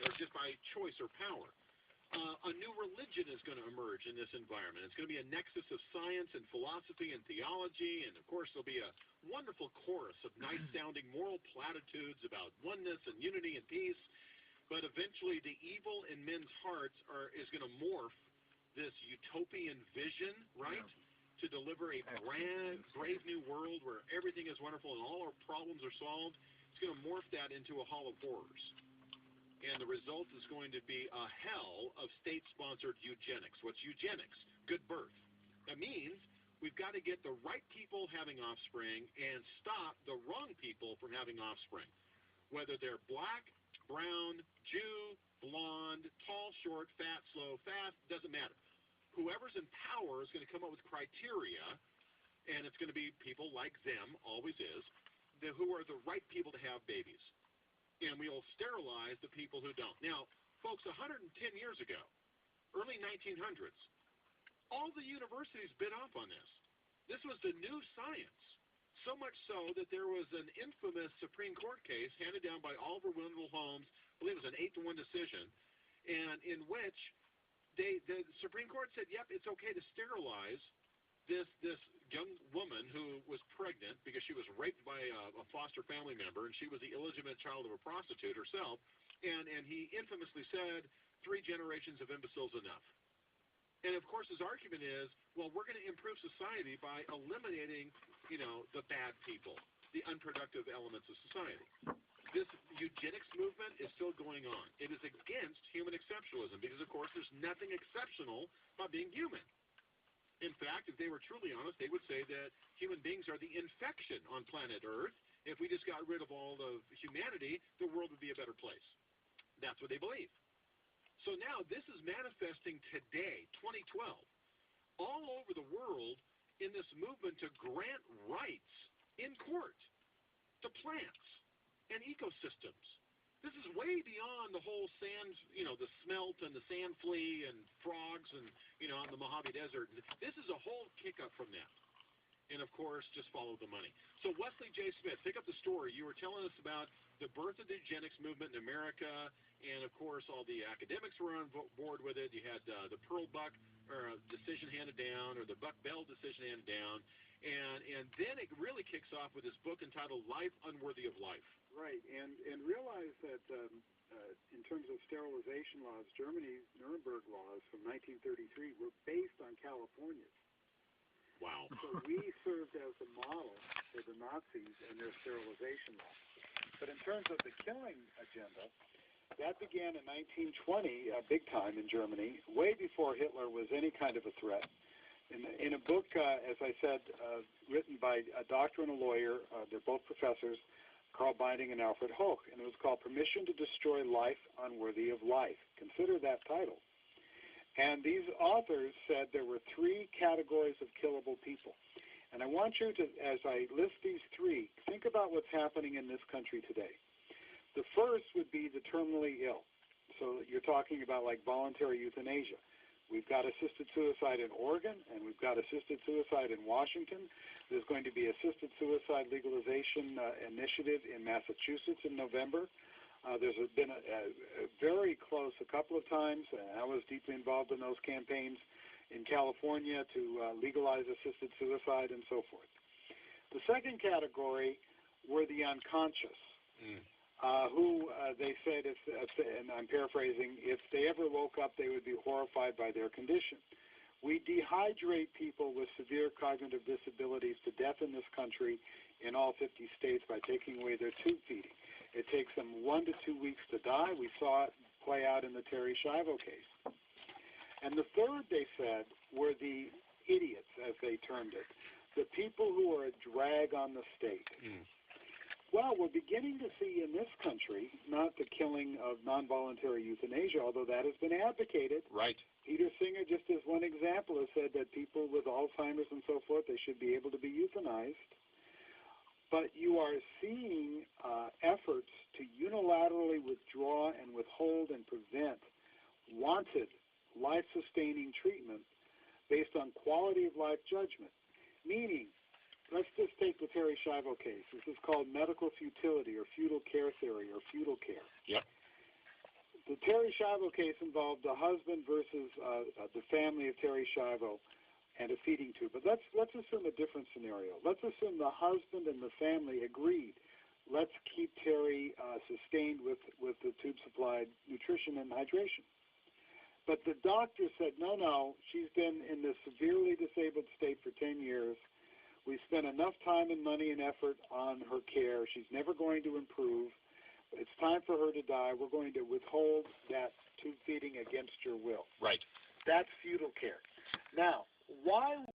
or just by choice or power. A new religion is going to emerge in this environment. It's going to be a nexus of science and philosophy and theology, and of course there'll be a wonderful chorus of nice-sounding moral platitudes about oneness and unity and peace. But eventually the evil in men's hearts is going to morph this utopian vision, right, to deliver a brave new world where everything is wonderful and all our problems are solved. It's going to morph that into a hall of horrors. And the result is going to be a hell of state-sponsored eugenics. What's eugenics? Good birth. That means we've got to get the right people having offspring and stop the wrong people from having offspring. Whether they're black, brown, Jew, blonde, tall, short, fat, slow, fast, doesn't matter. Whoever's in power is going to come up with criteria, and it's going to be people like them, always is, who are the right people to have babies. And we'll sterilize the people who don't. Now, folks, 110 years ago, early 1900s, all the universities bit off on this. This was the new science, so much so that there was an infamous Supreme Court case handed down by Oliver Wendell Holmes, I believe it was an 8-1 decision, and in which the Supreme Court said, yep, it's okay to sterilize this young woman who was pregnant because she was raped by a foster family member, and she was the illegitimate child of a prostitute herself, and he infamously said, 3 generations of imbeciles enough. And of course his argument is, well, we're going to improve society by eliminating, the bad people, the unproductive elements of society. This eugenics movement is still going on. It is against human exceptionalism because, of course, there's nothing exceptional about being human. In fact, if they were truly honest, they would say that human beings are the infection on planet Earth. If we just got rid of all of humanity, the world would be a better place. That's what they believe. So now this is manifesting today, 2012, all over the world in this movement to grant rights in court to plants and ecosystems. This is way beyond the whole sand, the smelt and the sand flea and frogs and, on the Mojave Desert. This is a whole kick up from that. And, of course, just follow the money. So Wesley J. Smith, pick up the story. You were telling us about the birth of the eugenics movement in America, and, of course, all the academics were on board with it. You had the Pearl Buck decision handed down, or the Buck Bell decision handed down. And then it really kicks off with this book entitled Life Unworthy of Life. Right, and realize that in terms of sterilization laws, Germany's Nuremberg laws from 1933 were based on California's. Wow. So we served as the model for the Nazis and their sterilization laws. But in terms of the killing agenda, that began in 1920, big time in Germany, way before Hitler was any kind of a threat. In a book, as I said, written by a doctor and a lawyer, they're both professors, Carl Binding and Alfred Hoch, and it was called Permission to Destroy Life Unworthy of Life. Consider that title. And these authors said there were 3 categories of killable people. And I want you to, as I list these 3, think about what's happening in this country today. The first would be the terminally ill. So you're talking about like voluntary euthanasia. We've got assisted suicide in Oregon, and we've got assisted suicide in Washington. There's going to be assisted suicide legalization initiative in Massachusetts in November. There's been a very close a couple of times, and I was deeply involved in those campaigns in California to legalize assisted suicide and so forth. The second category were the unconscious, who they said, and I'm paraphrasing, if they ever woke up, they would be horrified by their condition. We dehydrate people with severe cognitive disabilities to death in this country in all 50 states by taking away their tube feeding. It takes them 1 to 2 weeks to die. We saw it play out in the Terry Schiavo case. And the third, they said, were the idiots, as they termed it, the people who are a drag on the state. Well, we're beginning to see in this country, not the killing of non-voluntary euthanasia, although that has been advocated. Right. Peter Singer, just as one example, has said that people with Alzheimer's and so forth, they should be able to be euthanized. But you are seeing efforts to unilaterally withdraw and withhold and prevent wanted life-sustaining treatment based on quality of life judgment, meaning, let's just take the Terry Schiavo case. This is called medical futility or feudal care theory or feudal care. Yep. The Terry Schiavo case involved the husband versus the family of Terry Schiavo and a feeding tube. But let's assume a different scenario. Let's assume the husband and the family agreed. Let's keep Terry sustained with the tube-supplied nutrition and hydration. But the doctor said, no, she's been in this severely disabled state for 10 years. We spent enough time and money and effort on her care. She's never going to improve. It's time for her to die. We're going to withhold that tube feeding against your will. Right. That's feudal care. Now, why